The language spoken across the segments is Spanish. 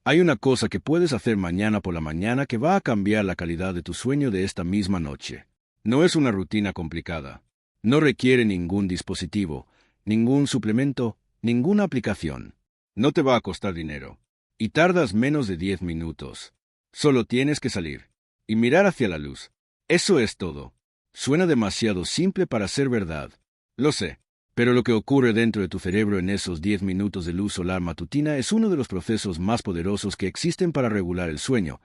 Hay una cosa que puedes hacer mañana por la mañana que va a cambiar la calidad de tu sueño de esta misma noche. No es una rutina complicada. No requiere ningún dispositivo, ningún suplemento, ninguna aplicación. No te va a costar dinero. Y tardas menos de 10 minutos. Solo tienes que salir y mirar hacia la luz. Eso es todo. Suena demasiado simple para ser verdad. Lo sé. Pero lo que ocurre dentro de tu cerebro en esos 10 minutos de luz solar matutina es uno de los procesos más poderosos que existen para regular el sueño,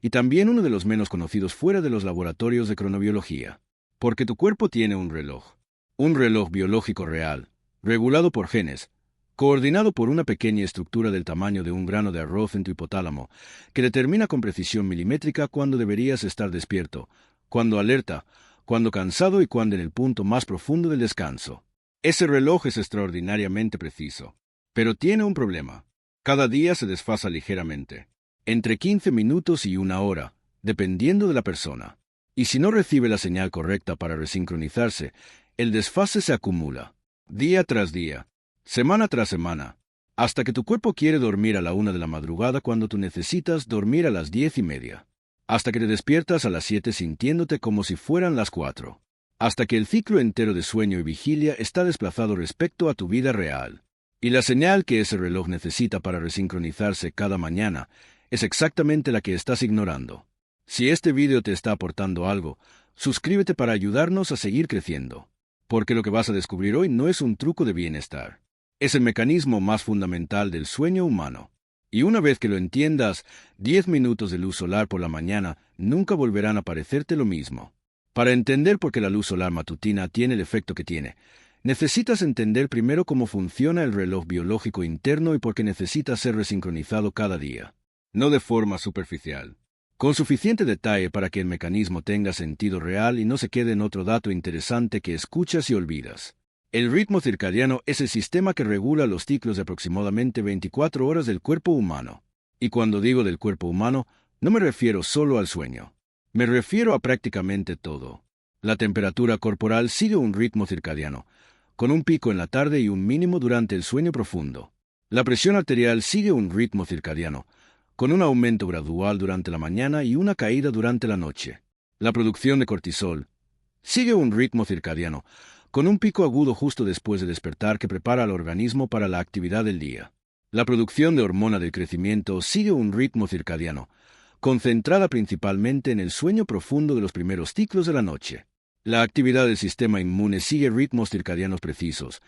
y también uno de los menos conocidos fuera de los laboratorios de cronobiología. Porque tu cuerpo tiene un reloj biológico real, regulado por genes, coordinado por una pequeña estructura del tamaño de un grano de arroz en tu hipotálamo, que determina con precisión milimétrica cuándo deberías estar despierto, cuándo alerta, cuándo cansado y cuándo en el punto más profundo del descanso. Ese reloj es extraordinariamente preciso. Pero tiene un problema. Cada día se desfasa ligeramente. Entre 15 minutos y una hora, dependiendo de la persona. Y si no recibe la señal correcta para resincronizarse, el desfase se acumula. Día tras día. Semana tras semana. Hasta que tu cuerpo quiere dormir a la 1 de la madrugada cuando tú necesitas dormir a las 10:30. Hasta que te despiertas a las 7 sintiéndote como si fueran las 4. Hasta que el ciclo entero de sueño y vigilia está desplazado respecto a tu vida real. Y la señal que ese reloj necesita para resincronizarse cada mañana es exactamente la que estás ignorando. Si este vídeo te está aportando algo, suscríbete para ayudarnos a seguir creciendo. Porque lo que vas a descubrir hoy no es un truco de bienestar. Es el mecanismo más fundamental del sueño humano. Y una vez que lo entiendas, 10 minutos de luz solar por la mañana nunca volverán a parecerte lo mismo. Para entender por qué la luz solar matutina tiene el efecto que tiene, necesitas entender primero cómo funciona el reloj biológico interno y por qué necesita ser resincronizado cada día. No de forma superficial. Con suficiente detalle para que el mecanismo tenga sentido real y no se quede en otro dato interesante que escuchas y olvidas. El ritmo circadiano es el sistema que regula los ciclos de aproximadamente 24 horas del cuerpo humano. Y cuando digo del cuerpo humano, no me refiero solo al sueño. Me refiero a prácticamente todo. La temperatura corporal sigue un ritmo circadiano, con un pico en la tarde y un mínimo durante el sueño profundo. La presión arterial sigue un ritmo circadiano, con un aumento gradual durante la mañana y una caída durante la noche. La producción de cortisol sigue un ritmo circadiano, con un pico agudo justo después de despertar que prepara al organismo para la actividad del día. La producción de hormona del crecimiento sigue un ritmo circadiano, concentrada principalmente en el sueño profundo de los primeros ciclos de la noche. La actividad del sistema inmune sigue ritmos circadianos precisos,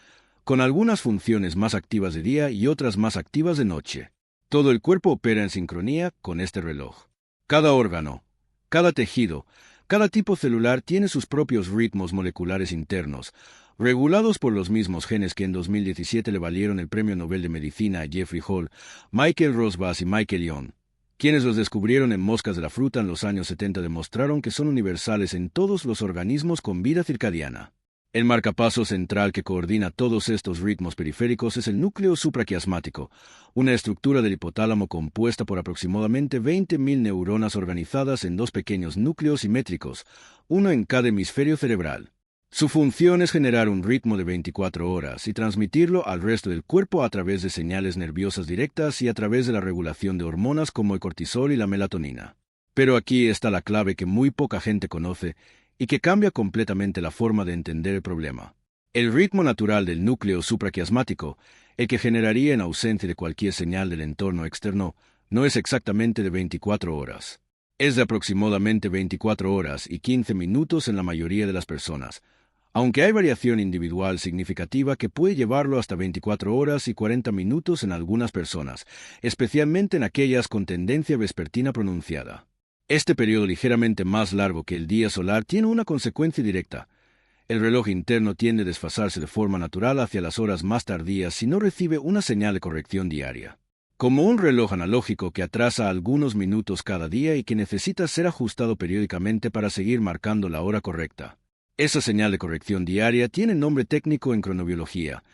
con algunas funciones más activas de día y otras más activas de noche. Todo el cuerpo opera en sincronía con este reloj. Cada órgano, cada tejido, cada tipo celular tiene sus propios ritmos moleculares internos, regulados por los mismos genes que en 2017 le valieron el Premio Nobel de Medicina a Jeffrey Hall, Michael Rosbash y Michael Young. Quienes los descubrieron en moscas de la fruta en los años 70 demostraron que son universales en todos los organismos con vida circadiana. El marcapaso central que coordina todos estos ritmos periféricos es el núcleo supraquiasmático, una estructura del hipotálamo compuesta por aproximadamente 20.000 neuronas organizadas en dos pequeños núcleos simétricos, uno en cada hemisferio cerebral. Su función es generar un ritmo de 24 horas y transmitirlo al resto del cuerpo a través de señales nerviosas directas y a través de la regulación de hormonas como el cortisol y la melatonina. Pero aquí está la clave que muy poca gente conoce y que cambia completamente la forma de entender el problema. El ritmo natural del núcleo supraquiasmático, el que generaría en ausencia de cualquier señal del entorno externo, no es exactamente de 24 horas. Es de aproximadamente 24 horas y 15 minutos en la mayoría de las personas, aunque hay variación individual significativa que puede llevarlo hasta 24 horas y 40 minutos en algunas personas, especialmente en aquellas con tendencia vespertina pronunciada. Este periodo ligeramente más largo que el día solar tiene una consecuencia directa. El reloj interno tiende a desfasarse de forma natural hacia las horas más tardías si no recibe una señal de corrección diaria. Como un reloj analógico que atrasa algunos minutos cada día y que necesita ser ajustado periódicamente para seguir marcando la hora correcta. Esa señal de corrección diaria tiene nombre técnico en cronobiología,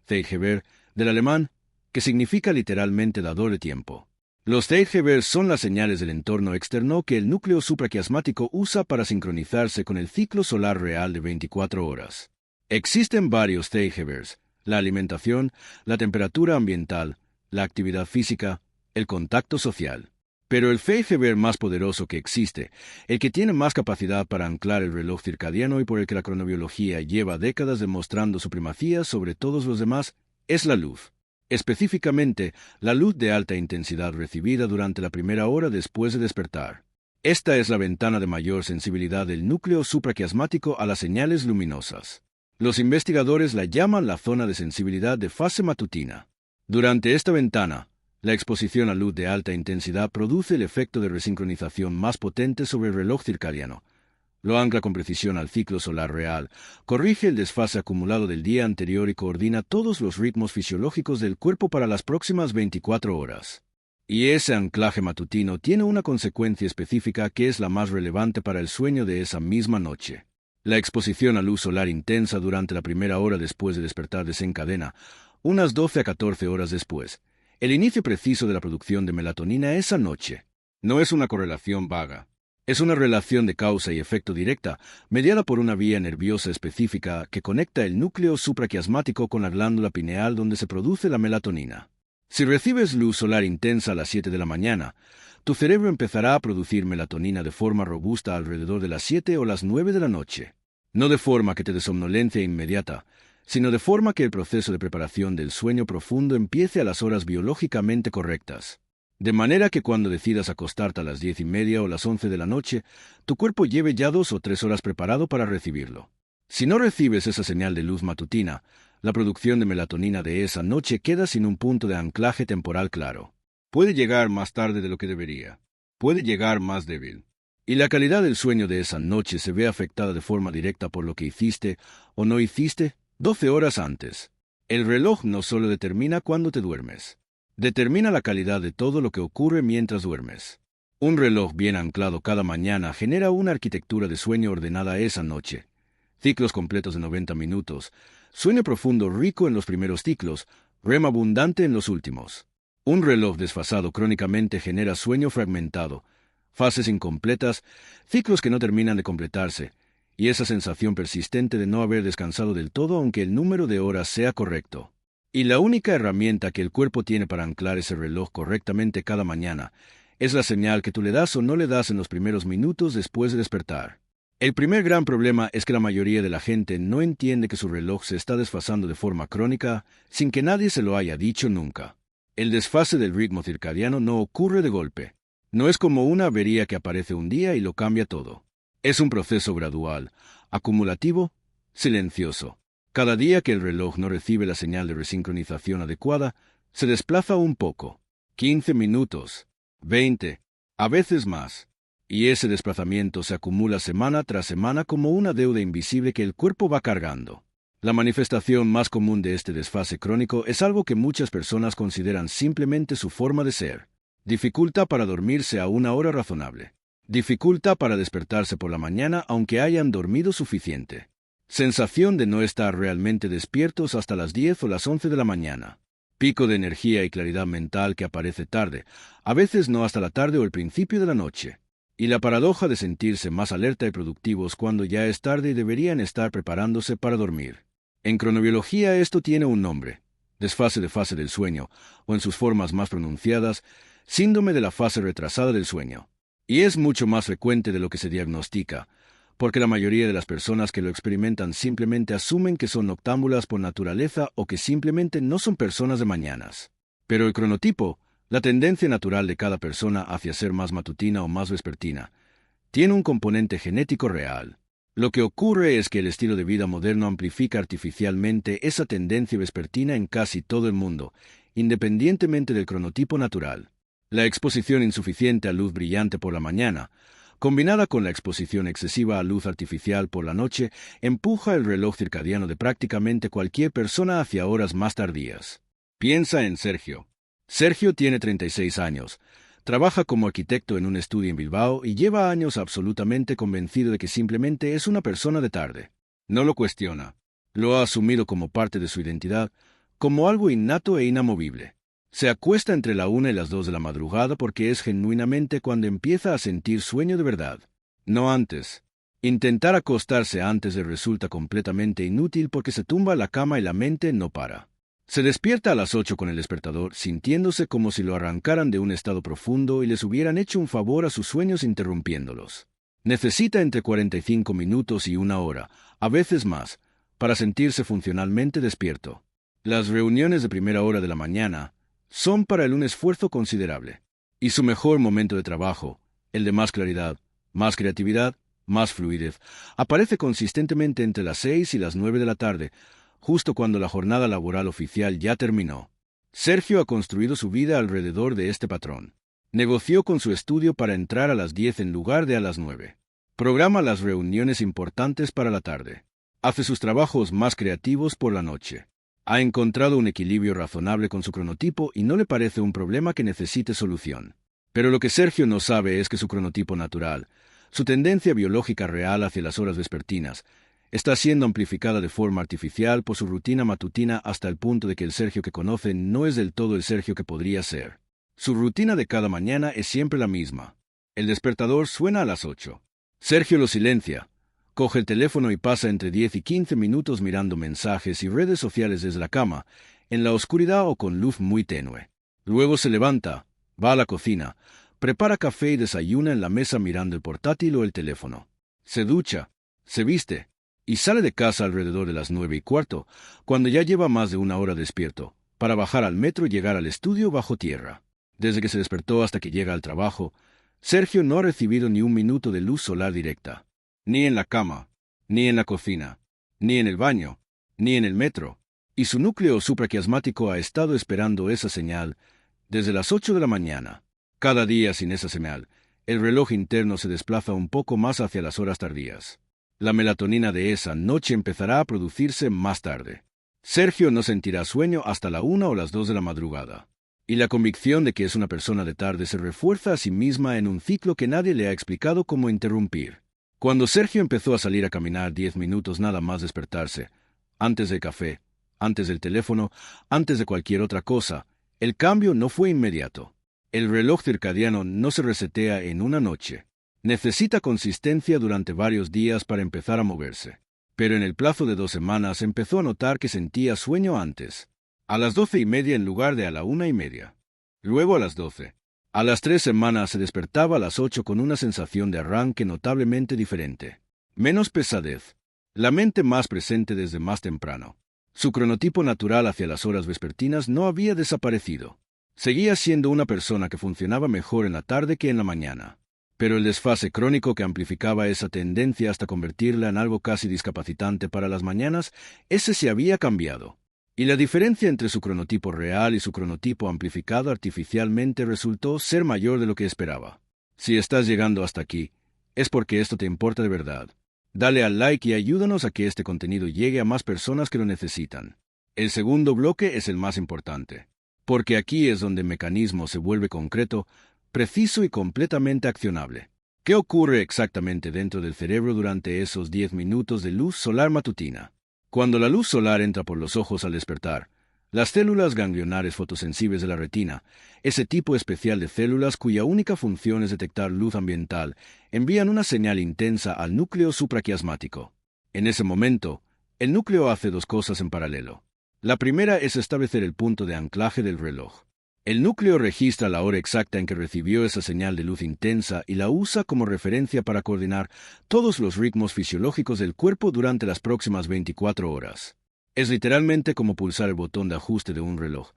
Zeitgeber, del alemán, que significa literalmente dador de tiempo. Los Zeitgebers son las señales del entorno externo que el núcleo supraquiasmático usa para sincronizarse con el ciclo solar real de 24 horas. Existen varios Zeitgebers: la alimentación, la temperatura ambiental, la actividad física, el contacto social. Pero el FGV más poderoso que existe, el que tiene más capacidad para anclar el reloj circadiano y por el que la cronobiología lleva décadas demostrando su primacía sobre todos los demás, es la luz. Específicamente, la luz de alta intensidad recibida durante la primera hora después de despertar. Esta es la ventana de mayor sensibilidad del núcleo supraquiasmático a las señales luminosas. Los investigadores la llaman la zona de sensibilidad de fase matutina. Durante esta ventana, la exposición a luz de alta intensidad produce el efecto de resincronización más potente sobre el reloj circadiano. Lo ancla con precisión al ciclo solar real, corrige el desfase acumulado del día anterior y coordina todos los ritmos fisiológicos del cuerpo para las próximas 24 horas. Y ese anclaje matutino tiene una consecuencia específica que es la más relevante para el sueño de esa misma noche. La exposición a luz solar intensa durante la primera hora después de despertar desencadena, unas 12 a 14 horas después, el inicio preciso de la producción de melatonina esa noche. No es una correlación vaga. Es una relación de causa y efecto directa, mediada por una vía nerviosa específica que conecta el núcleo supraquiasmático con la glándula pineal donde se produce la melatonina. Si recibes luz solar intensa a las 7 de la mañana, tu cerebro empezará a producir melatonina de forma robusta alrededor de las 7 o las 9 de la noche. No de forma que te dé somnolencia inmediata, sino de forma que el proceso de preparación del sueño profundo empiece a las horas biológicamente correctas. De manera que cuando decidas acostarte a las 10:30 o las 11 de la noche, tu cuerpo lleve ya 2 o 3 horas preparado para recibirlo. Si no recibes esa señal de luz matutina, la producción de melatonina de esa noche queda sin un punto de anclaje temporal claro. Puede llegar más tarde de lo que debería. Puede llegar más débil. Y la calidad del sueño de esa noche se ve afectada de forma directa por lo que hiciste o no hiciste 12 horas antes. El reloj no solo determina cuándo te duermes. Determina la calidad de todo lo que ocurre mientras duermes. Un reloj bien anclado cada mañana genera una arquitectura de sueño ordenada esa noche. Ciclos completos de 90 minutos, sueño profundo rico en los primeros ciclos, REM abundante en los últimos. Un reloj desfasado crónicamente genera sueño fragmentado, fases incompletas, ciclos que no terminan de completarse, y esa sensación persistente de no haber descansado del todo aunque el número de horas sea correcto. Y la única herramienta que el cuerpo tiene para anclar ese reloj correctamente cada mañana es la señal que tú le das o no le das en los primeros minutos después de despertar. El primer gran problema es que la mayoría de la gente no entiende que su reloj se está desfasando de forma crónica sin que nadie se lo haya dicho nunca. El desfase del ritmo circadiano no ocurre de golpe. No es como una avería que aparece un día y lo cambia todo. Es un proceso gradual, acumulativo, silencioso. Cada día que el reloj no recibe la señal de resincronización adecuada, se desplaza un poco. 15 minutos, 20, a veces más. Y ese desplazamiento se acumula semana tras semana como una deuda invisible que el cuerpo va cargando. La manifestación más común de este desfase crónico es algo que muchas personas consideran simplemente su forma de ser. Dificultad para dormirse a una hora razonable. Dificultad para despertarse por la mañana aunque hayan dormido suficiente. Sensación de no estar realmente despiertos hasta las 10 o las 11 de la mañana. Pico de energía y claridad mental que aparece tarde, a veces no hasta la tarde o el principio de la noche. Y la paradoja de sentirse más alerta y productivos cuando ya es tarde y deberían estar preparándose para dormir. En cronobiología esto tiene un nombre: desfase de fase del sueño, o en sus formas más pronunciadas, síndrome de la fase retrasada del sueño. Y es mucho más frecuente de lo que se diagnostica, porque la mayoría de las personas que lo experimentan simplemente asumen que son noctámbulas por naturaleza o que simplemente no son personas de mañanas. Pero el cronotipo, la tendencia natural de cada persona hacia ser más matutina o más vespertina, tiene un componente genético real. Lo que ocurre es que el estilo de vida moderno amplifica artificialmente esa tendencia vespertina en casi todo el mundo, independientemente del cronotipo natural. La exposición insuficiente a luz brillante por la mañana, combinada con la exposición excesiva a luz artificial por la noche, empuja el reloj circadiano de prácticamente cualquier persona hacia horas más tardías. Piensa en Sergio. Sergio tiene 36 años, trabaja como arquitecto en un estudio en Bilbao y lleva años absolutamente convencido de que simplemente es una persona de tarde. No lo cuestiona. Lo ha asumido como parte de su identidad, como algo innato e inamovible. Se acuesta entre la 1 y las 2 de la madrugada porque es genuinamente cuando empieza a sentir sueño de verdad. No antes. Intentar acostarse antes le resulta completamente inútil porque se tumba a la cama y la mente no para. Se despierta a las 8 con el despertador, sintiéndose como si lo arrancaran de un estado profundo y les hubieran hecho un favor a sus sueños interrumpiéndolos. Necesita entre 45 minutos y una hora, a veces más, para sentirse funcionalmente despierto. Las reuniones de primera hora de la mañana son para él un esfuerzo considerable. Y su mejor momento de trabajo, el de más claridad, más creatividad, más fluidez, aparece consistentemente entre las 6 y las 9 de la tarde, justo cuando la jornada laboral oficial ya terminó. Sergio ha construido su vida alrededor de este patrón. Negoció con su estudio para entrar a las 10 en lugar de a las 9. Programa las reuniones importantes para la tarde. Hace sus trabajos más creativos por la noche. Ha encontrado un equilibrio razonable con su cronotipo y no le parece un problema que necesite solución. Pero lo que Sergio no sabe es que su cronotipo natural, su tendencia biológica real hacia las horas vespertinas, está siendo amplificada de forma artificial por su rutina matutina hasta el punto de que el Sergio que conoce no es del todo el Sergio que podría ser. Su rutina de cada mañana es siempre la misma. El despertador suena a las 8. Sergio lo silencia, coge el teléfono y pasa entre 10 y 15 minutos mirando mensajes y redes sociales desde la cama, en la oscuridad o con luz muy tenue. Luego se levanta, va a la cocina, prepara café y desayuna en la mesa mirando el portátil o el teléfono. Se ducha, se viste, y sale de casa alrededor de las 9:15, cuando ya lleva más de una hora despierto, para bajar al metro y llegar al estudio bajo tierra. Desde que se despertó hasta que llega al trabajo, Sergio no ha recibido ni un minuto de luz solar directa. Ni en la cama, ni en la cocina, ni en el baño, ni en el metro. Y su núcleo supraquiasmático ha estado esperando esa señal desde las 8 de la mañana. Cada día sin esa señal, el reloj interno se desplaza un poco más hacia las horas tardías. La melatonina de esa noche empezará a producirse más tarde. Sergio no sentirá sueño hasta la 1 o las 2 de la madrugada. Y la convicción de que es una persona de tarde se refuerza a sí misma en un ciclo que nadie le ha explicado cómo interrumpir. Cuando Sergio empezó a salir a caminar 10 minutos nada más despertarse, antes del café, antes del teléfono, antes de cualquier otra cosa, el cambio no fue inmediato. El reloj circadiano no se resetea en una noche. Necesita consistencia durante varios días para empezar a moverse. Pero en el plazo de 2 semanas empezó a notar que sentía sueño antes. A las 12:30 en lugar de a la 1:30. Luego a las 12. A las 3 semanas se despertaba a las 8 con una sensación de arranque notablemente diferente. Menos pesadez. La mente más presente desde más temprano. Su cronotipo natural hacia las horas vespertinas no había desaparecido. Seguía siendo una persona que funcionaba mejor en la tarde que en la mañana. Pero el desfase crónico que amplificaba esa tendencia hasta convertirla en algo casi discapacitante para las mañanas, ese se había cambiado. Y la diferencia entre su cronotipo real y su cronotipo amplificado artificialmente resultó ser mayor de lo que esperaba. Si estás llegando hasta aquí, es porque esto te importa de verdad. Dale al like y ayúdanos a que este contenido llegue a más personas que lo necesitan. El segundo bloque es el más importante, porque aquí es donde el mecanismo se vuelve concreto, preciso y completamente accionable. ¿Qué ocurre exactamente dentro del cerebro durante esos 10 minutos de luz solar matutina? Cuando la luz solar entra por los ojos al despertar, las células ganglionares fotosensibles de la retina, ese tipo especial de células cuya única función es detectar luz ambiental, envían una señal intensa al núcleo supraquiasmático. En ese momento, el núcleo hace 2 cosas en paralelo. La primera es establecer el punto de anclaje del reloj. El núcleo registra la hora exacta en que recibió esa señal de luz intensa y la usa como referencia para coordinar todos los ritmos fisiológicos del cuerpo durante las próximas 24 horas. Es literalmente como pulsar el botón de ajuste de un reloj.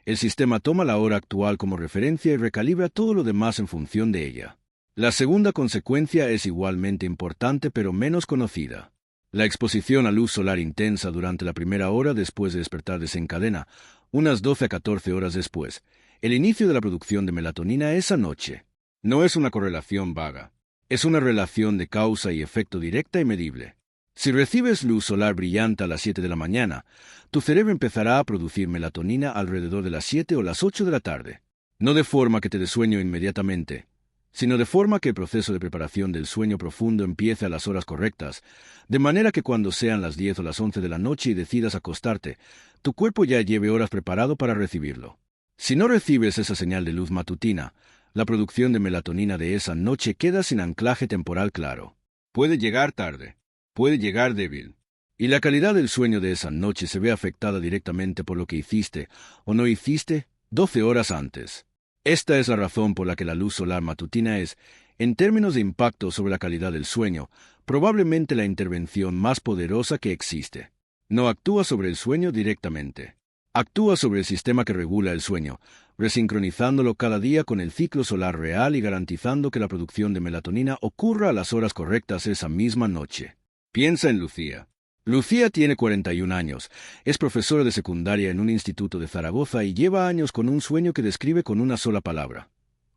El sistema toma la hora actual como referencia y recalibra todo lo demás en función de ella. La segunda consecuencia es igualmente importante pero menos conocida. La exposición a luz solar intensa durante la primera hora después de despertar desencadena, unas 12 a 14 horas después, el inicio de la producción de melatonina esa noche. No es una correlación vaga. Es una relación de causa y efecto directa y medible. Si recibes luz solar brillante a las 7 de la mañana, tu cerebro empezará a producir melatonina alrededor de las 7 o las 8 de la tarde. No de forma que te dé sueño inmediatamente, sino de forma que el proceso de preparación del sueño profundo empiece a las horas correctas, de manera que cuando sean las 10 o las 11 de la noche y decidas acostarte, tu cuerpo ya lleve horas preparado para recibirlo. Si no recibes esa señal de luz matutina, la producción de melatonina de esa noche queda sin anclaje temporal claro. Puede llegar tarde, puede llegar débil. Y la calidad del sueño de esa noche se ve afectada directamente por lo que hiciste o no hiciste 12 horas antes. Esta es la razón por la que la luz solar matutina es, en términos de impacto sobre la calidad del sueño, probablemente la intervención más poderosa que existe. No actúa sobre el sueño directamente. Actúa sobre el sistema que regula el sueño, resincronizándolo cada día con el ciclo solar real y garantizando que la producción de melatonina ocurra a las horas correctas esa misma noche. Piensa en Lucía. Lucía tiene 41 años, es profesora de secundaria en un instituto de Zaragoza y lleva años con un sueño que describe con una sola palabra: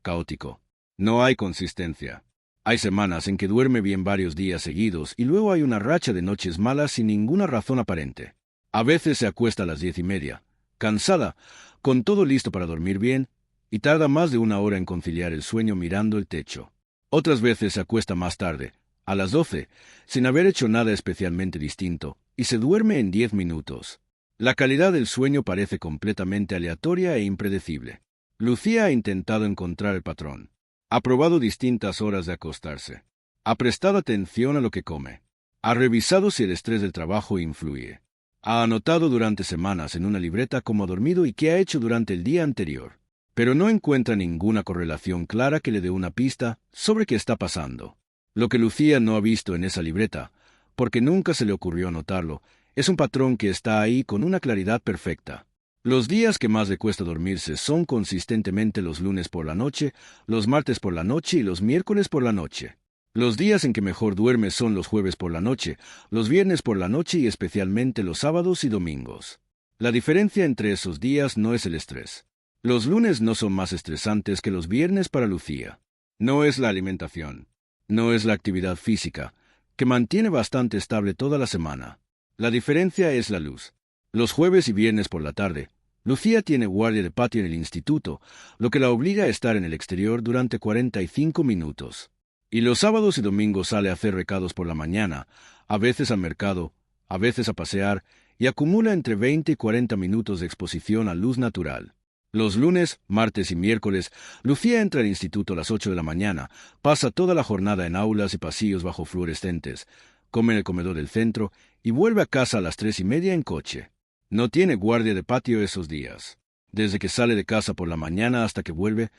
caótico. No hay consistencia. Hay semanas en que duerme bien varios días seguidos y luego hay una racha de noches malas sin ninguna razón aparente. A veces se acuesta a las 10:30, cansada, con todo listo para dormir bien, y tarda más de una hora en conciliar el sueño mirando el techo. Otras veces se acuesta más tarde, a las 12, sin haber hecho nada especialmente distinto, y se duerme en 10 minutos. La calidad del sueño parece completamente aleatoria e impredecible. Lucía ha intentado encontrar el patrón. Ha probado distintas horas de acostarse. Ha prestado atención a lo que come. Ha revisado si el estrés del trabajo influye. Ha anotado durante semanas en una libreta cómo ha dormido y qué ha hecho durante el día anterior. Pero no encuentra ninguna correlación clara que le dé una pista sobre qué está pasando. Lo que Lucía no ha visto en esa libreta, porque nunca se le ocurrió notarlo, es un patrón que está ahí con una claridad perfecta. Los días que más le cuesta dormirse son consistentemente los lunes por la noche, los martes por la noche y los miércoles por la noche. Los días en que mejor duerme son los jueves por la noche, los viernes por la noche y especialmente los sábados y domingos. La diferencia entre esos días no es el estrés. Los lunes no son más estresantes que los viernes para Lucía. No es la alimentación. No es la actividad física, que mantiene bastante estable toda la semana. La diferencia es la luz. Los jueves y viernes por la tarde, Lucía tiene guardia de patio en el instituto, lo que la obliga a estar en el exterior durante 45 minutos. Y los sábados y domingos sale a hacer recados por la mañana, a veces al mercado, a veces a pasear, y acumula entre 20 y 40 minutos de exposición a luz natural. Los lunes, martes y miércoles, Lucía entra al instituto a las 8 de la mañana, pasa toda la jornada en aulas y pasillos bajo fluorescentes, come en el comedor del centro y vuelve a casa a las 3:30 en coche. No tiene guardia de patio esos días. Desde que sale de casa por la mañana hasta que vuelve,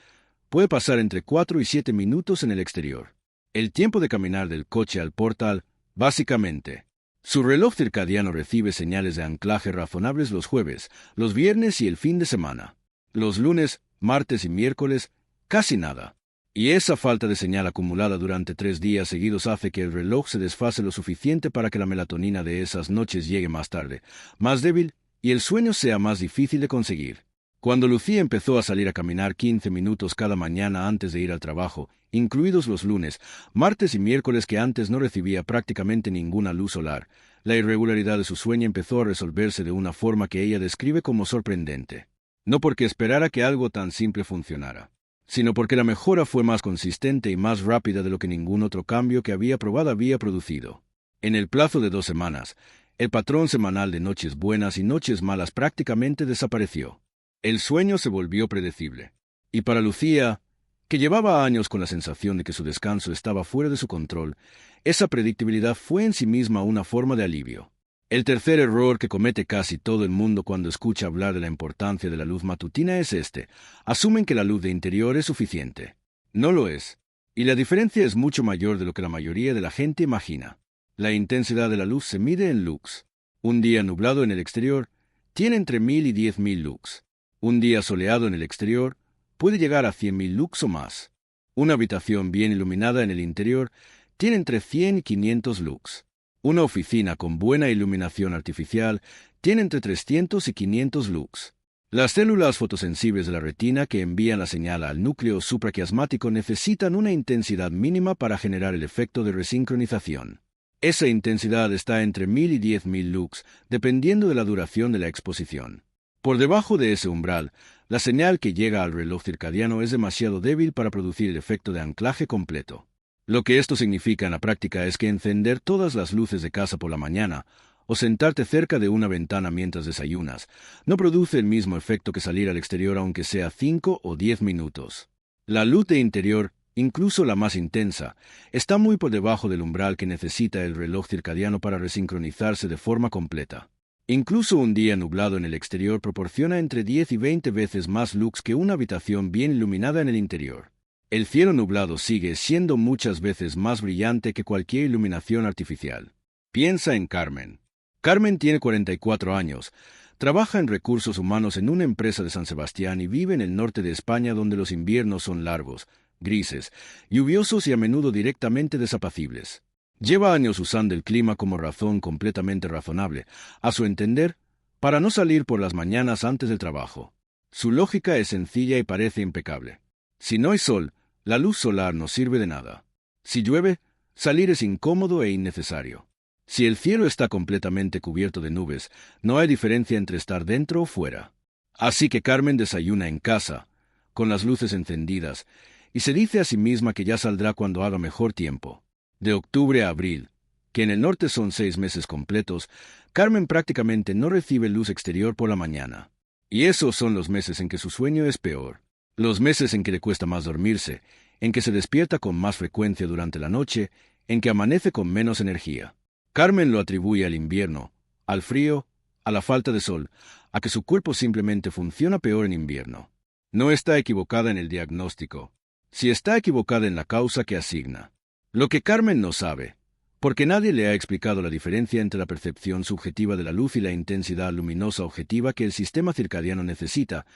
puede pasar entre 4 y 7 minutos en el exterior. El tiempo de caminar del coche al portal, básicamente. Su reloj circadiano recibe señales de anclaje razonables los jueves, los viernes y el fin de semana. Los lunes, martes y miércoles, casi nada. Y esa falta de señal acumulada durante 3 días seguidos hace que el reloj se desfase lo suficiente para que la melatonina de esas noches llegue más tarde, más débil, y el sueño sea más difícil de conseguir. Cuando Lucía empezó a salir a caminar 15 minutos cada mañana antes de ir al trabajo, incluidos los lunes, martes y miércoles que antes no recibía prácticamente ninguna luz solar, la irregularidad de su sueño empezó a resolverse de una forma que ella describe como sorprendente. No porque esperara que algo tan simple funcionara, sino porque la mejora fue más consistente y más rápida de lo que ningún otro cambio que había probado había producido. En el plazo de 2 semanas, el patrón semanal de noches buenas y noches malas prácticamente desapareció. El sueño se volvió predecible. Y para Lucía, que llevaba años con la sensación de que su descanso estaba fuera de su control, esa predictibilidad fue en sí misma una forma de alivio. El tercer error que comete casi todo el mundo cuando escucha hablar de la importancia de la luz matutina es este: asumen que la luz de interior es suficiente. No lo es. Y la diferencia es mucho mayor de lo que la mayoría de la gente imagina. La intensidad de la luz se mide en lux. Un día nublado en el exterior tiene entre 1000 y 10.000 lux. Un día soleado en el exterior puede llegar a 100.000 lux o más. Una habitación bien iluminada en el interior tiene entre 100 y 500 lux. Una oficina con buena iluminación artificial tiene entre 300 y 500 lux. Las células fotosensibles de la retina que envían la señal al núcleo supraquiasmático necesitan una intensidad mínima para generar el efecto de resincronización. Esa intensidad está entre 1000 y 10.000 lux, dependiendo de la duración de la exposición. Por debajo de ese umbral, la señal que llega al reloj circadiano es demasiado débil para producir el efecto de anclaje completo. Lo que esto significa en la práctica es que encender todas las luces de casa por la mañana o sentarte cerca de una ventana mientras desayunas no produce el mismo efecto que salir al exterior aunque sea 5 o 10 minutos. La luz de interior incluso la más intensa, está muy por debajo del umbral que necesita el reloj circadiano para resincronizarse de forma completa. Incluso un día nublado en el exterior proporciona entre 10 y 20 veces más lux que una habitación bien iluminada en el interior. El cielo nublado sigue siendo muchas veces más brillante que cualquier iluminación artificial. Piensa en Carmen. Carmen tiene 44 años, trabaja en recursos humanos en una empresa de San Sebastián y vive en el norte de España donde los inviernos son largos, grises, lluviosos y a menudo directamente desapacibles. Lleva años usando el clima como razón completamente razonable, a su entender, para no salir por las mañanas antes del trabajo. Su lógica es sencilla y parece impecable. Si no hay sol, la luz solar no sirve de nada. Si llueve, salir es incómodo e innecesario. Si el cielo está completamente cubierto de nubes, no hay diferencia entre estar dentro o fuera. Así que Carmen desayuna en casa, con las luces encendidas, y se dice a sí misma que ya saldrá cuando haga mejor tiempo. De octubre a abril, que en el norte son 6 meses completos, Carmen prácticamente no recibe luz exterior por la mañana. Y esos son los meses en que su sueño es peor. Los meses en que le cuesta más dormirse, en que se despierta con más frecuencia durante la noche, en que amanece con menos energía. Carmen lo atribuye al invierno, al frío, a la falta de sol, a que su cuerpo simplemente funciona peor en invierno. No está equivocada en el diagnóstico, si está equivocada en la causa que asigna. Lo que Carmen no sabe, porque nadie le ha explicado la diferencia entre la percepción subjetiva de la luz y la intensidad luminosa objetiva que el sistema circadiano necesita,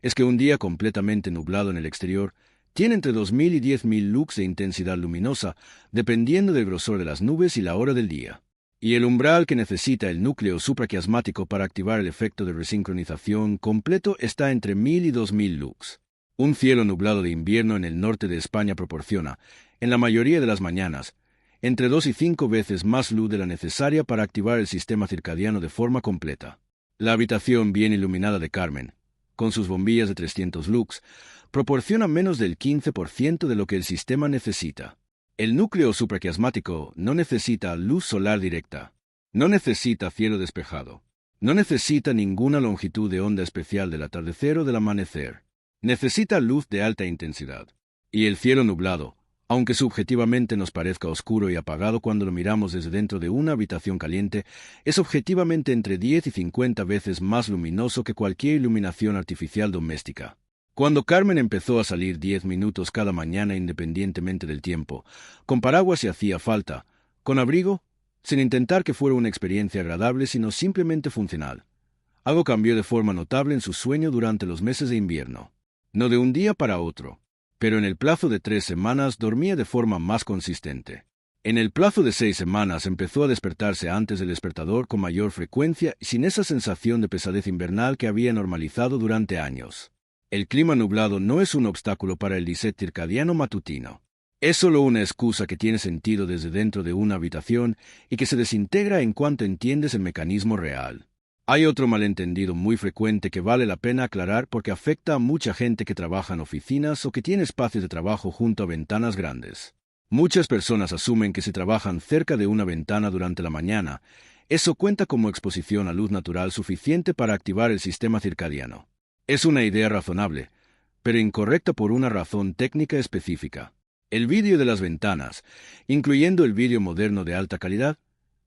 es que un día completamente nublado en el exterior tiene entre 2000 y 10.000 lux de intensidad luminosa, dependiendo del grosor de las nubes y la hora del día. Y el umbral que necesita el núcleo supraquiasmático para activar el efecto de resincronización completo está entre 1000 y 2000 lux. Un cielo nublado de invierno en el norte de España proporciona, en la mayoría de las mañanas, entre 2 y 5 veces más luz de la necesaria para activar el sistema circadiano de forma completa. La habitación bien iluminada de Carmen, con sus bombillas de 300 lux, proporciona menos del 15% de lo que el sistema necesita. El núcleo supraquiasmático no necesita luz solar directa, no necesita cielo despejado, no necesita ninguna longitud de onda especial del atardecer o del amanecer. Necesita luz de alta intensidad. Y el cielo nublado, aunque subjetivamente nos parezca oscuro y apagado cuando lo miramos desde dentro de una habitación caliente, es objetivamente entre 10 y 50 veces más luminoso que cualquier iluminación artificial doméstica. Cuando Carmen empezó a salir 10 minutos cada mañana independientemente del tiempo, con paraguas si hacía falta, con abrigo, sin intentar que fuera una experiencia agradable sino simplemente funcional, algo cambió de forma notable en su sueño durante los meses de invierno. No de un día para otro, pero en el plazo de 3 semanas dormía de forma más consistente. En el plazo de 6 semanas empezó a despertarse antes del despertador con mayor frecuencia y sin esa sensación de pesadez invernal que había normalizado durante años. El clima nublado no es un obstáculo para el reset circadiano matutino. Es solo una excusa que tiene sentido desde dentro de una habitación y que se desintegra en cuanto entiendes el mecanismo real. Hay otro malentendido muy frecuente que vale la pena aclarar porque afecta a mucha gente que trabaja en oficinas o que tiene espacios de trabajo junto a ventanas grandes. Muchas personas asumen que si trabajan cerca de una ventana durante la mañana, eso cuenta como exposición a luz natural suficiente para activar el sistema circadiano. Es una idea razonable, pero incorrecta por una razón técnica específica. El vidrio de las ventanas, incluyendo el vidrio moderno de alta calidad,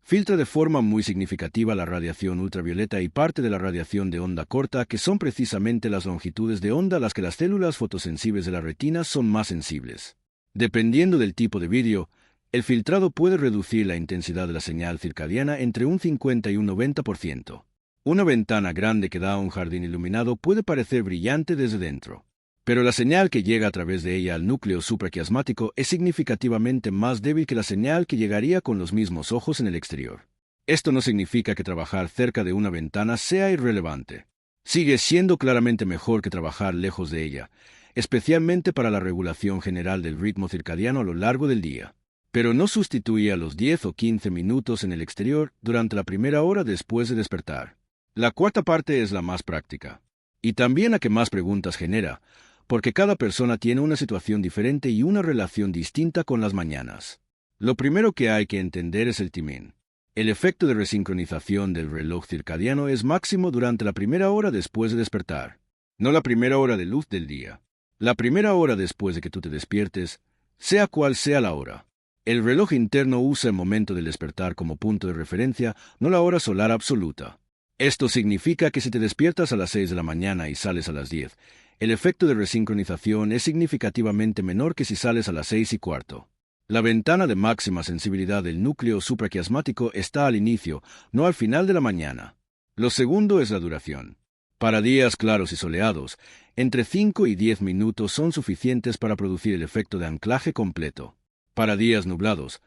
filtra de forma muy significativa la radiación ultravioleta y parte de la radiación de onda corta, que son precisamente las longitudes de onda a las que las células fotosensibles de la retina son más sensibles. Dependiendo del tipo de vidrio, el filtrado puede reducir la intensidad de la señal circadiana entre un 50 y un 90%. Una ventana grande que da a un jardín iluminado puede parecer brillante desde dentro, pero la señal que llega a través de ella al núcleo supraquiasmático es significativamente más débil que la señal que llegaría con los mismos ojos en el exterior. Esto no significa que trabajar cerca de una ventana sea irrelevante. Sigue siendo claramente mejor que trabajar lejos de ella, especialmente para la regulación general del ritmo circadiano a lo largo del día. Pero no sustituye a los 10 o 15 minutos en el exterior durante la primera hora después de despertar. La cuarta parte es la más práctica, y también la que más preguntas genera, porque cada persona tiene una situación diferente y una relación distinta con las mañanas. Lo primero que hay que entender es el timing. El efecto de resincronización del reloj circadiano es máximo durante la primera hora después de despertar, no la primera hora de luz del día. La primera hora después de que tú te despiertes, sea cual sea la hora. El reloj interno usa el momento del despertar como punto de referencia, no la hora solar absoluta. Esto significa que si te despiertas a las 6 de la mañana y sales a las 10, el efecto de resincronización es significativamente menor que si sales a las 6:15. La ventana de máxima sensibilidad del núcleo supraquiasmático está al inicio, no al final de la mañana. Lo segundo es la duración. Para días claros y soleados, entre 5 y 10 minutos son suficientes para producir el efecto de anclaje completo. Para días nublados,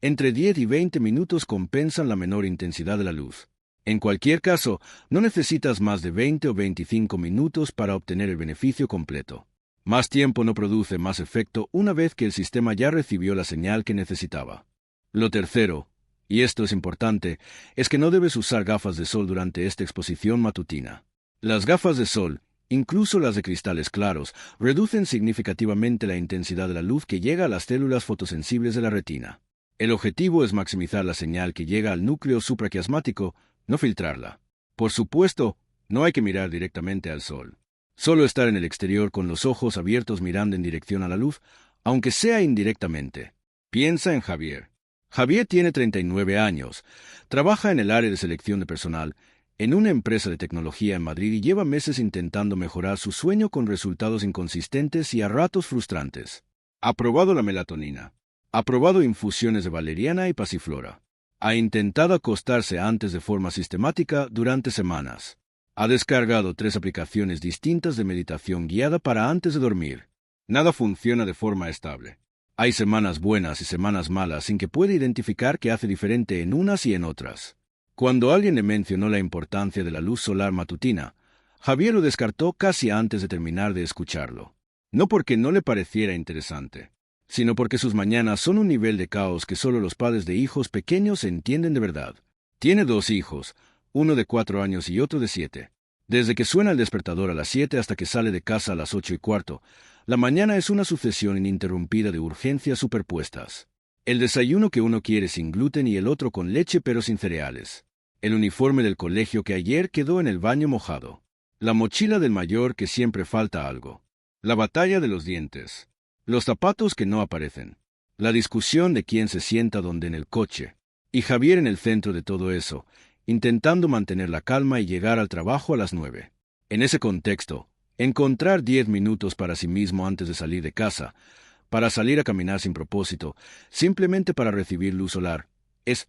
entre 10 y 20 minutos compensan la menor intensidad de la luz. En cualquier caso, no necesitas más de 20 o 25 minutos para obtener el beneficio completo. Más tiempo no produce más efecto una vez que el sistema ya recibió la señal que necesitaba. Lo tercero, y esto es importante, es que no debes usar gafas de sol durante esta exposición matutina. Las gafas de sol, incluso las de cristales claros, reducen significativamente la intensidad de la luz que llega a las células fotosensibles de la retina. El objetivo es maximizar la señal que llega al núcleo supraquiasmático, no filtrarla. Por supuesto, no hay que mirar directamente al sol. Solo estar en el exterior con los ojos abiertos mirando en dirección a la luz, aunque sea indirectamente. Piensa en Javier. Javier tiene 39 años, trabaja en el área de selección de personal, en una empresa de tecnología en Madrid y lleva meses intentando mejorar su sueño con resultados inconsistentes y a ratos frustrantes. Ha probado la melatonina. Ha probado infusiones de valeriana y pasiflora. Ha intentado acostarse antes de forma sistemática durante semanas. Ha descargado 3 aplicaciones distintas de meditación guiada para antes de dormir. Nada funciona de forma estable. Hay semanas buenas y semanas malas sin que pueda identificar qué hace diferente en unas y en otras. Cuando alguien le mencionó la importancia de la luz solar matutina, Javier lo descartó casi antes de terminar de escucharlo. No porque no le pareciera interesante, sino porque sus mañanas son un nivel de caos que solo los padres de hijos pequeños entienden de verdad. Tiene 2 hijos, uno de 4 años y otro de 7. Desde que suena el despertador a las 7 hasta que sale de casa a las 8:15, la mañana es una sucesión ininterrumpida de urgencias superpuestas. El desayuno que uno quiere sin gluten y el otro con leche pero sin cereales. El uniforme del colegio que ayer quedó en el baño mojado. La mochila del mayor que siempre falta algo. La batalla de los dientes. Los zapatos que no aparecen. La discusión de quién se sienta dónde en el coche. Y Javier en el centro de todo eso, intentando mantener la calma y llegar al trabajo a las 9. En ese contexto, encontrar 10 minutos para sí mismo antes de salir de casa, para salir a caminar sin propósito, simplemente para recibir luz solar, es,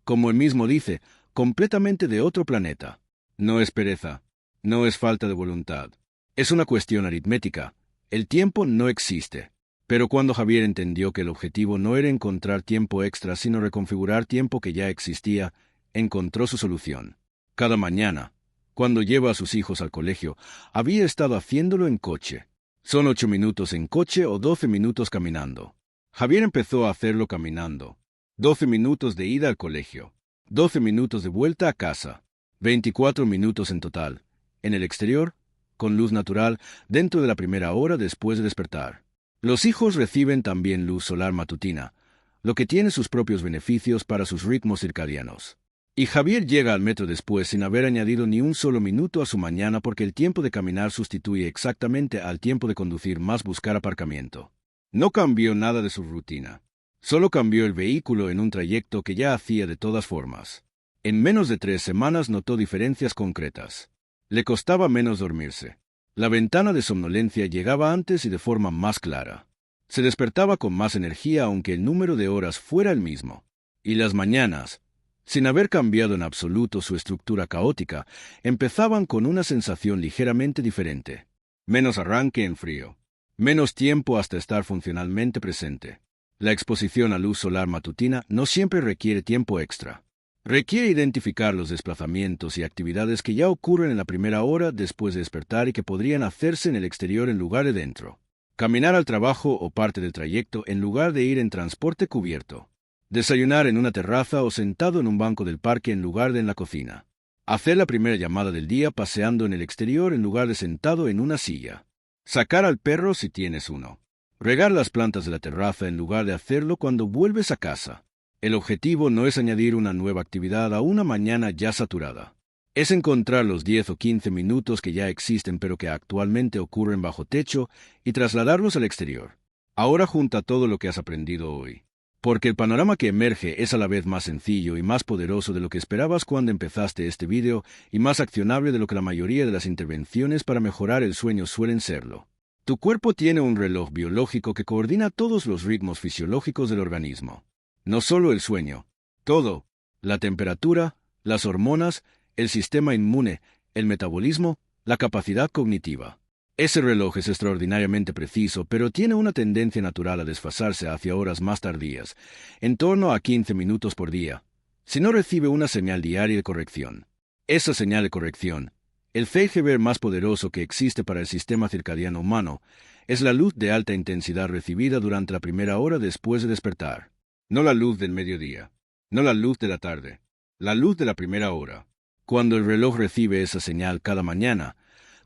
como él mismo dice, completamente de otro planeta. No es pereza, no es falta de voluntad. Es una cuestión aritmética. El tiempo no existe. Pero cuando Javier entendió que el objetivo no era encontrar tiempo extra, sino reconfigurar tiempo que ya existía, encontró su solución. Cada mañana, cuando lleva a sus hijos al colegio, había estado haciéndolo en coche. Son 8 minutos en coche o 12 minutos caminando. Javier empezó a hacerlo caminando. 12 minutos de ida al colegio. 12 minutos de vuelta a casa. 24 minutos en total. En el exterior, con luz natural, dentro de la primera hora después de despertar. Los hijos reciben también luz solar matutina, lo que tiene sus propios beneficios para sus ritmos circadianos. Y Javier llega al metro después sin haber añadido ni un solo minuto a su mañana porque el tiempo de caminar sustituye exactamente al tiempo de conducir más buscar aparcamiento. No cambió nada de su rutina. Solo cambió el vehículo en un trayecto que ya hacía de todas formas. En menos de 3 semanas notó diferencias concretas. Le costaba menos dormirse. La ventana de somnolencia llegaba antes y de forma más clara. Se despertaba con más energía aunque el número de horas fuera el mismo. Y las mañanas, sin haber cambiado en absoluto su estructura caótica, empezaban con una sensación ligeramente diferente. Menos arranque en frío. Menos tiempo hasta estar funcionalmente presente. La exposición a luz solar matutina no siempre requiere tiempo extra. Requiere identificar los desplazamientos y actividades que ya ocurren en la primera hora después de despertar y que podrían hacerse en el exterior en lugar de dentro. Caminar al trabajo o parte del trayecto en lugar de ir en transporte cubierto. Desayunar en una terraza o sentado en un banco del parque en lugar de en la cocina. Hacer la primera llamada del día paseando en el exterior en lugar de sentado en una silla. Sacar al perro si tienes uno. Regar las plantas de la terraza en lugar de hacerlo cuando vuelves a casa. El objetivo no es añadir una nueva actividad a una mañana ya saturada. Es encontrar los 10 o 15 minutos que ya existen pero que actualmente ocurren bajo techo y trasladarlos al exterior. Ahora junta todo lo que has aprendido hoy. Porque el panorama que emerge es a la vez más sencillo y más poderoso de lo que esperabas cuando empezaste este vídeo y más accionable de lo que la mayoría de las intervenciones para mejorar el sueño suelen serlo. Tu cuerpo tiene un reloj biológico que coordina todos los ritmos fisiológicos del organismo. No solo el sueño, todo, la temperatura, las hormonas, el sistema inmune, el metabolismo, la capacidad cognitiva. Ese reloj es extraordinariamente preciso, pero tiene una tendencia natural a desfasarse hacia horas más tardías, en torno a 15 minutos por día, si no recibe una señal diaria de corrección. Esa señal de corrección, el FGV más poderoso que existe para el sistema circadiano humano, es la luz de alta intensidad recibida durante la primera hora después de despertar. No la luz del mediodía, no la luz de la tarde, la luz de la primera hora. Cuando el reloj recibe esa señal cada mañana,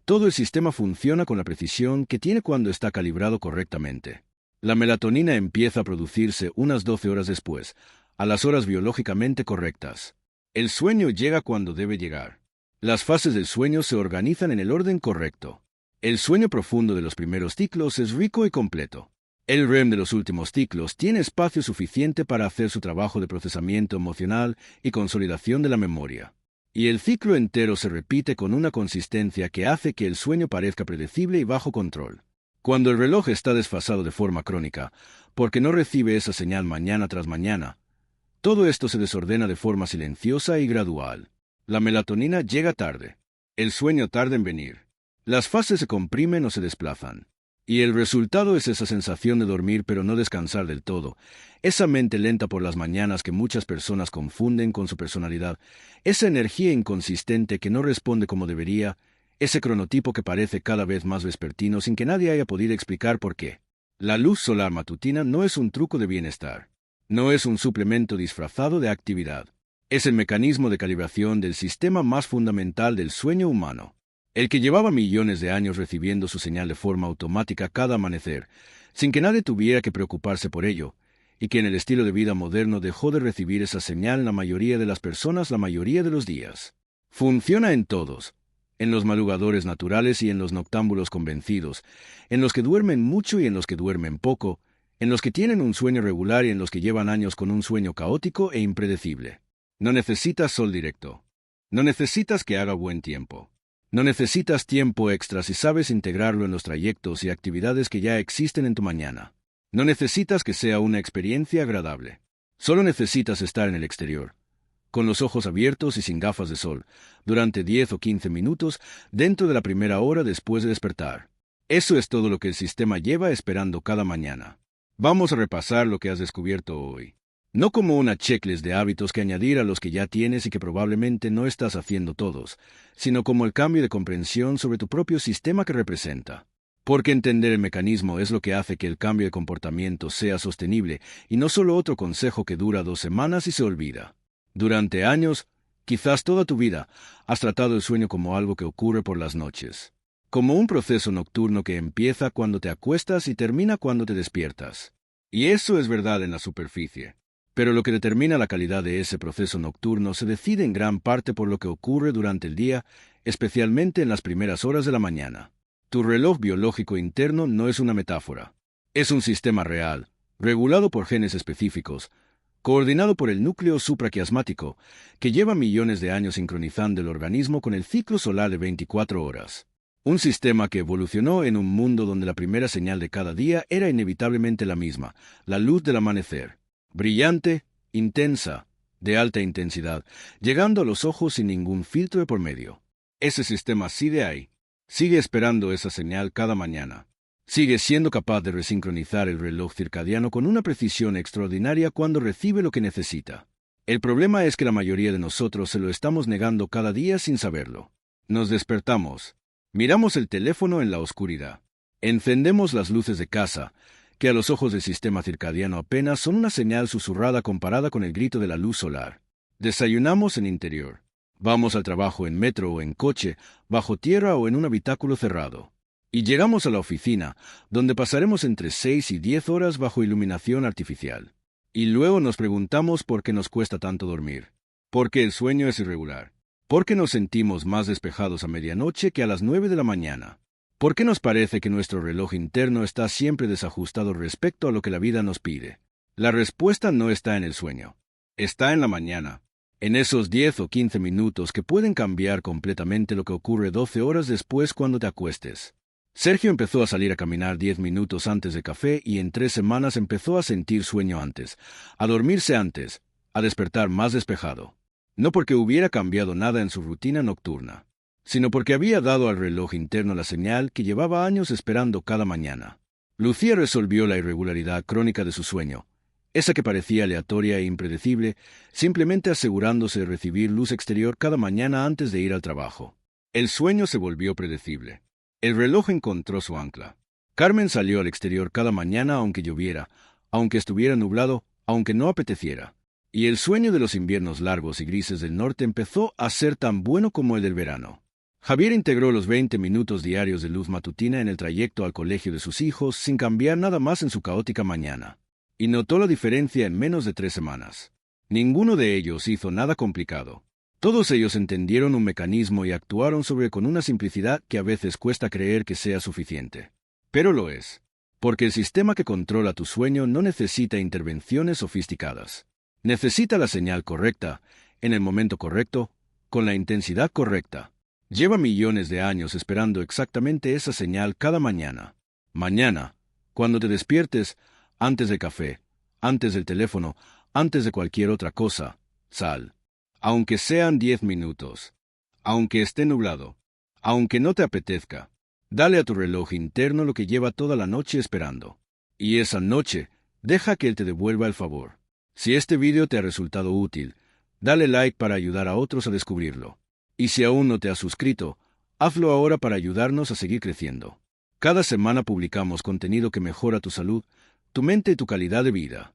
todo el sistema funciona con la precisión que tiene cuando está calibrado correctamente. La melatonina empieza a producirse unas 12 horas después, a las horas biológicamente correctas. El sueño llega cuando debe llegar. Las fases del sueño se organizan en el orden correcto. El sueño profundo de los primeros ciclos es rico y completo. El REM de los últimos ciclos tiene espacio suficiente para hacer su trabajo de procesamiento emocional y consolidación de la memoria. Y el ciclo entero se repite con una consistencia que hace que el sueño parezca predecible y bajo control. Cuando el reloj está desfasado de forma crónica, porque no recibe esa señal mañana tras mañana, todo esto se desordena de forma silenciosa y gradual. La melatonina llega tarde. El sueño tarda en venir. Las fases se comprimen o se desplazan. Y el resultado es esa sensación de dormir pero no descansar del todo, esa mente lenta por las mañanas que muchas personas confunden con su personalidad, esa energía inconsistente que no responde como debería, ese cronotipo que parece cada vez más vespertino sin que nadie haya podido explicar por qué. La luz solar matutina no es un truco de bienestar, no es un suplemento disfrazado de actividad, es el mecanismo de calibración del sistema más fundamental del sueño humano. El que llevaba millones de años recibiendo su señal de forma automática cada amanecer, sin que nadie tuviera que preocuparse por ello, y que en el estilo de vida moderno dejó de recibir esa señal en la mayoría de las personas la mayoría de los días. Funciona en todos, en los madrugadores naturales y en los noctámbulos convencidos, en los que duermen mucho y en los que duermen poco, en los que tienen un sueño regular y en los que llevan años con un sueño caótico e impredecible. No necesitas sol directo. No necesitas que haga buen tiempo. No necesitas tiempo extra si sabes integrarlo en los trayectos y actividades que ya existen en tu mañana. No necesitas que sea una experiencia agradable. Solo necesitas estar en el exterior, con los ojos abiertos y sin gafas de sol, durante 10 o 15 minutos dentro de la primera hora después de despertar. Eso es todo lo que el sistema lleva esperando cada mañana. Vamos a repasar lo que has descubierto hoy. No como una checklist de hábitos que añadir a los que ya tienes y que probablemente no estás haciendo todos, sino como el cambio de comprensión sobre tu propio sistema que representa. Porque entender el mecanismo es lo que hace que el cambio de comportamiento sea sostenible y no solo otro consejo que dura 2 semanas y se olvida. Durante años, quizás toda tu vida, has tratado el sueño como algo que ocurre por las noches. Como un proceso nocturno que empieza cuando te acuestas y termina cuando te despiertas. Y eso es verdad en la superficie. Pero lo que determina la calidad de ese proceso nocturno se decide en gran parte por lo que ocurre durante el día, especialmente en las primeras horas de la mañana. Tu reloj biológico interno no es una metáfora. Es un sistema real, regulado por genes específicos, coordinado por el núcleo supraquiasmático, que lleva millones de años sincronizando el organismo con el ciclo solar de 24 horas. Un sistema que evolucionó en un mundo donde la primera señal de cada día era inevitablemente la misma, la luz del amanecer. Brillante, intensa, de alta intensidad, llegando a los ojos sin ningún filtro de por medio. Ese sistema sigue ahí, sigue esperando esa señal cada mañana. Sigue siendo capaz de resincronizar el reloj circadiano con una precisión extraordinaria cuando recibe lo que necesita. El problema es que la mayoría de nosotros se lo estamos negando cada día sin saberlo. Nos despertamos, miramos el teléfono en la oscuridad, encendemos las luces de casa, que a los ojos del sistema circadiano apenas son una señal susurrada comparada con el grito de la luz solar. Desayunamos en interior. Vamos al trabajo en metro o en coche, bajo tierra o en un habitáculo cerrado. Y llegamos a la oficina, donde pasaremos entre 6 y 10 horas bajo iluminación artificial. Y luego nos preguntamos por qué nos cuesta tanto dormir. ¿Por qué el sueño es irregular? ¿Por qué nos sentimos más despejados a medianoche que a las 9 de la mañana? ¿Por qué nos parece que nuestro reloj interno está siempre desajustado respecto a lo que la vida nos pide? La respuesta no está en el sueño. Está en la mañana. En esos 10 o 15 minutos que pueden cambiar completamente lo que ocurre 12 horas después cuando te acuestes. Sergio empezó a salir a caminar 10 minutos antes del café y en 3 semanas empezó a sentir sueño antes, a dormirse antes, a despertar más despejado. No porque hubiera cambiado nada en su rutina nocturna, sino porque había dado al reloj interno la señal que llevaba años esperando cada mañana. Lucía resolvió la irregularidad crónica de su sueño, esa que parecía aleatoria e impredecible, simplemente asegurándose de recibir luz exterior cada mañana antes de ir al trabajo. El sueño se volvió predecible. El reloj encontró su ancla. Carmen salió al exterior cada mañana aunque lloviera, aunque estuviera nublado, aunque no apeteciera. Y el sueño de los inviernos largos y grises del norte empezó a ser tan bueno como el del verano. Javier integró los 20 minutos diarios de luz matutina en el trayecto al colegio de sus hijos sin cambiar nada más en su caótica mañana. Y notó la diferencia en menos de 3 semanas. Ninguno de ellos hizo nada complicado. Todos ellos entendieron un mecanismo y actuaron sobre él con una simplicidad que a veces cuesta creer que sea suficiente. Pero lo es, porque el sistema que controla tu sueño no necesita intervenciones sofisticadas. Necesita la señal correcta, en el momento correcto, con la intensidad correcta. Lleva millones de años esperando exactamente esa señal cada mañana. Mañana, cuando te despiertes, antes del café, antes del teléfono, antes de cualquier otra cosa, sal. Aunque sean 10 minutos, aunque esté nublado, aunque no te apetezca, dale a tu reloj interno lo que lleva toda la noche esperando. Y esa noche, deja que él te devuelva el favor. Si este video te ha resultado útil, dale like para ayudar a otros a descubrirlo. Y si aún no te has suscrito, hazlo ahora para ayudarnos a seguir creciendo. Cada semana publicamos contenido que mejora tu salud, tu mente y tu calidad de vida.